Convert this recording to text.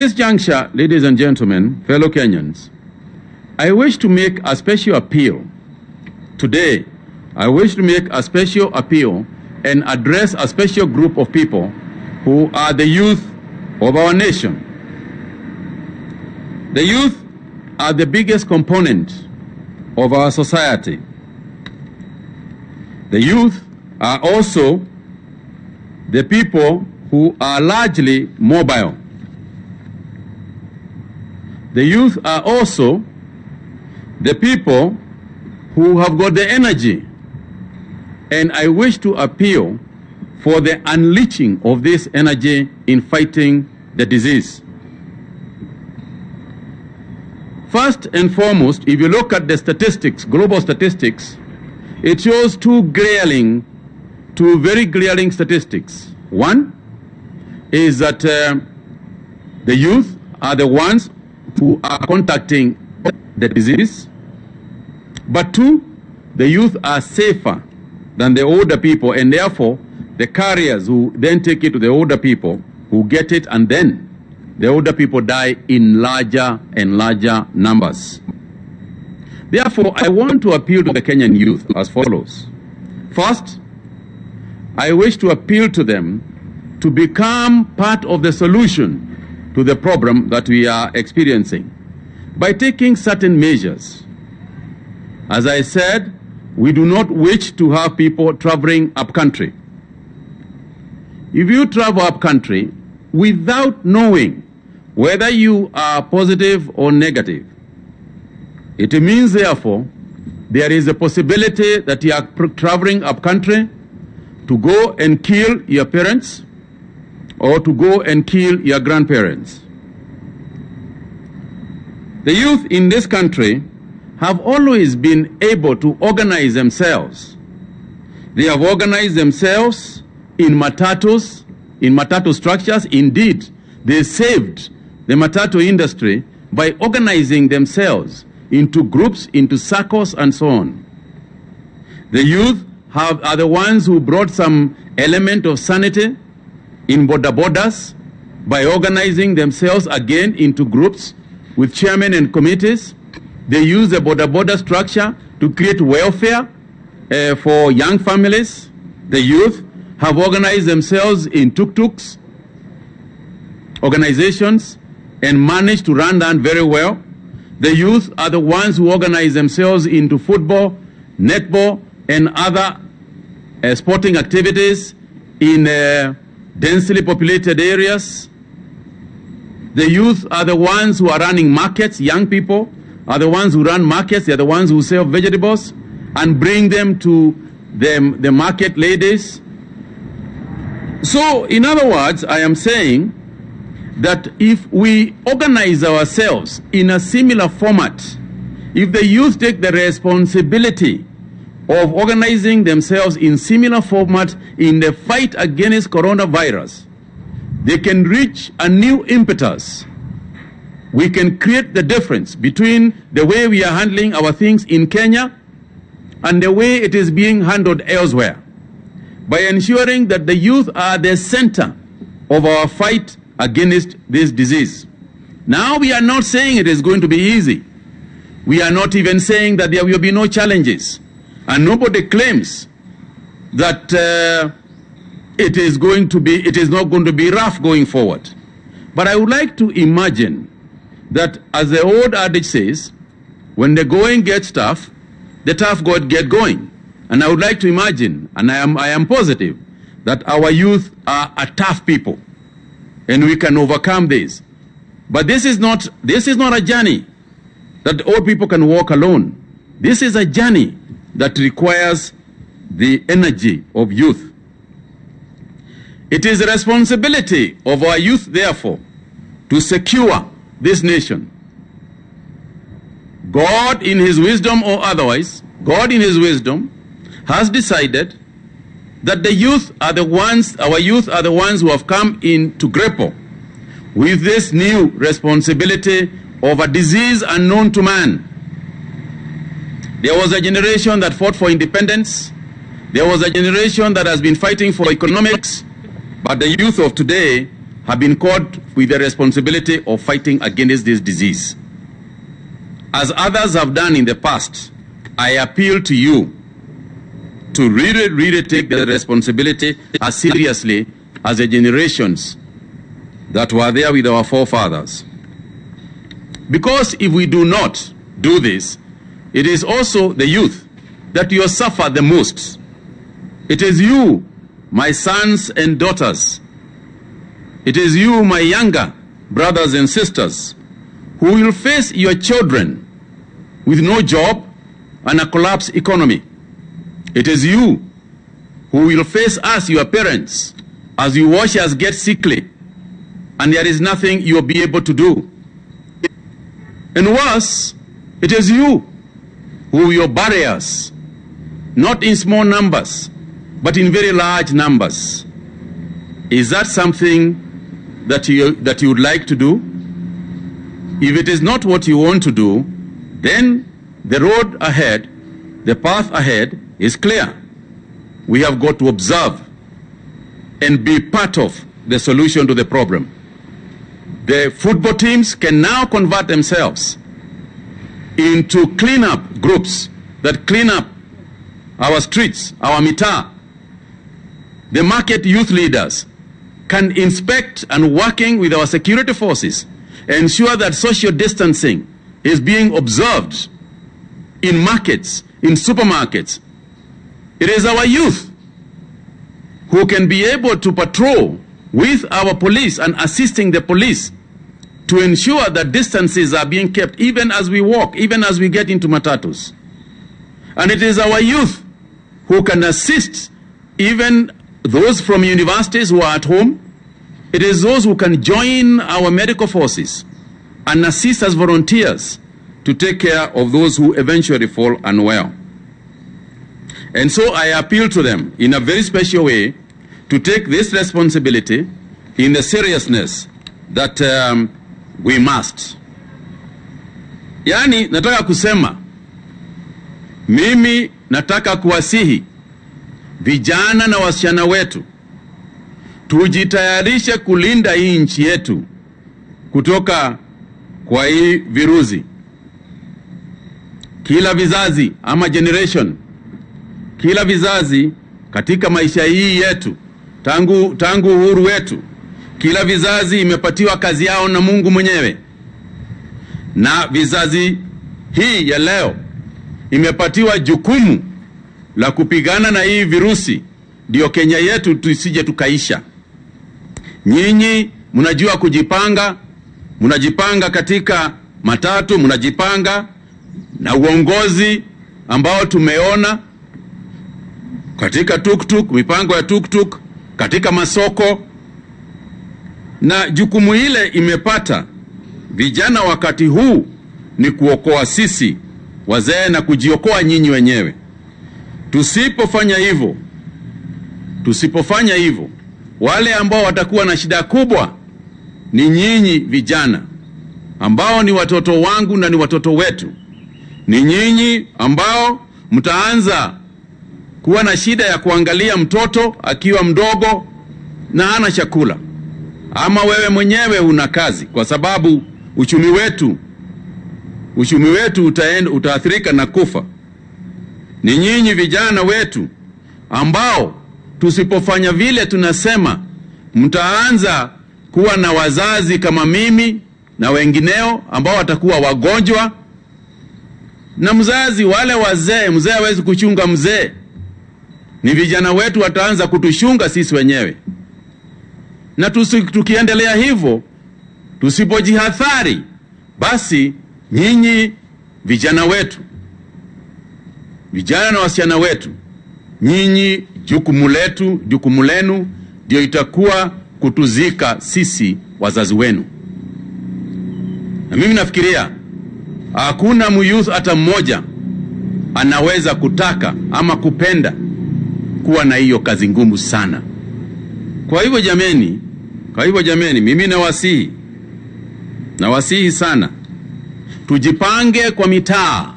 this juncture, ladies and gentlemen, fellow Kenyans, I wish to make a special appeal today. I wish to make a special appeal and address a special group of people who are the youth of our nation. The youth are the biggest component of our society. The youth are also the people who are largely mobile. The youth are also the people who have got the energy. And I wish to appeal for the unleashing of this energy in fighting the disease. First and foremost, if you look at the statistics, global statistics, it shows two very glaring statistics. One is that the youth are the ones who are contacting the disease. But two, the youth are safer than the older people, and therefore the carriers who then take it to the older people who get it, and then the older people die in larger and larger numbers. Therefore, I want to appeal to the Kenyan youth as follows. First, I wish to appeal to them to become part of the solution to the problem that we are experiencing by taking certain measures. As I said, we do not wish to have people traveling up country. If you travel up country without knowing whether you are positive or negative, it means therefore there is a possibility that you are traveling up country to go and kill your parents or to go and kill your grandparents. The youth in this country have always been able to organize themselves. They have organized themselves in matatus structures. Indeed, they saved the matatu industry by organizing themselves into groups, into circles, and so on. The youth are the ones who brought some element of sanity in boda bodas by organizing themselves again into groups with chairmen and committees. They use the boda structure to create welfare for young families. The youth have organized themselves in tuk-tuks, organizations, and managed to run that very well. The youth are the ones who organize themselves into football, netball, and other sporting activities in densely populated areas. The youth are the ones who are running markets. Young people are the ones who run markets. They are the ones who sell vegetables and bring them to the market ladies. So, in other words, I am saying that if we organize ourselves in a similar format, if the youth take the responsibility of organizing themselves in similar format in the fight against coronavirus, they can reach a new impetus. We can create the difference between the way we are handling our things in Kenya and the way it is being handled elsewhere, by ensuring that the youth are the center of our fight against this disease. Now, we are not saying it is going to be easy. We are not even saying that there will be no challenges. And nobody claims that it is not going to be rough going forward. But I would like to imagine that, as the old adage says, when the going gets tough, the tough get going. And I would like to imagine, and I am positive, that our youth are a tough people, and we can overcome this. But this is not a journey that old people can walk alone. This is a journey that requires the energy of youth. It is a responsibility of our youth, therefore, to secure this nation. God, in his wisdom or otherwise, God in his wisdom has decided that the youth are the ones, our youth are the ones who have come in to grapple with this new responsibility of a disease unknown to man. There was a generation that fought for independence. There was a generation that has been fighting for economics. But the youth of today have been caught with the responsibility of fighting against this disease. As others have done in the past, I appeal to you to really take the responsibility as seriously as the generations that were there with our forefathers. Because if we do not do this, it is also the youth that will suffer the most. It is you, my sons and daughters. It is you, my younger brothers and sisters, who will face your children with no job and a collapsed economy. It is you who will face us, your parents, as you watch us get sickly, and there is nothing you will be able to do. And worse, it is you who will bury us, not in small numbers, but in very large numbers. Is that something that you would like to do? If it is not what you want to do, then the road ahead, the path ahead is clear. We have got to observe and be part of the solution to the problem. The football teams can now convert themselves into cleanup groups that clean up our streets, our mitaa. The market youth leaders can inspect and working with our security forces ensure that social distancing is being observed in markets, in supermarkets. It is our youth who can be able to patrol with our police and assisting the police to ensure that distances are being kept even as we walk, even as we get into matatus. And it is our youth who can assist even those from universities who are at home. It is those who can join our medical forces and assist as volunteers to take care of those who eventually fall unwell. And so I appeal to them in a very special way to take this responsibility in the seriousness that we must. Yani, nataka kusema, mimi nataka kuwasihi vijana na wasichana wetu tujitayarishe kulinda hii nchi yetu kutoka kwa hii virusi. Kila vizazi ama generation, kila vizazi katika maisha hii yetu tangu uhuru wetu, kila vizazi imepatiwa kazi yao na Mungu mwenyewe. Na vizazi hii ya leo imepatiwa jukumu la kupigana na hii virusi, ndio Kenya yetu tusije tukaisha. Nyinyi mnajua kujipanga, mnajipanga katika matatu, mnajipanga na uongozi ambao tumeona katika tuktuk, mipango ya tuktuk, katika masoko. Na jukumu ile imepata vijana wakati huu ni kuokoa sisi wazee na kujiokoa nyinyi wenyewe. Tusipofanya hivyo, wale ambao watakuwa na shida kubwa ni nyinyi vijana, ambao ni watoto wangu na ni watoto wetu. Ni nyinyi ambao mtaanza kuwa na shida ya kuangalia mtoto akiwa mdogo na hana chakula, ama wewe mwenyewe una kazi, kwa sababu uchumi wetu utaathirika na kufa. Ni nyinyi vijana wetu ambao tusipofanya vile tunasema, mtaanza kuwa na wazazi kama mimi na wengineo ambao watakuwa wagonjwa. Na mzazi, wale wazee, mzee hawezi kuchunga mzee. Ni vijana wetu wataanza kutushunga sisi wenyewe. Na tukiendelea hivyo, tusipojihadhari, basi nyinyi vijana wetu, vijana na wasichana wetu, nyinyi jukumu lenu ndio itakuwa kutuzika sisi wazazi wenu. Na mimi nafikiria hakuna muyouth hata mmoja anaweza kutaka ama kupenda kuwa na hiyo kazi ngumu sana. Kwa hivyo jameni, mimi nawasihi sana, tujipange kwa mitaa,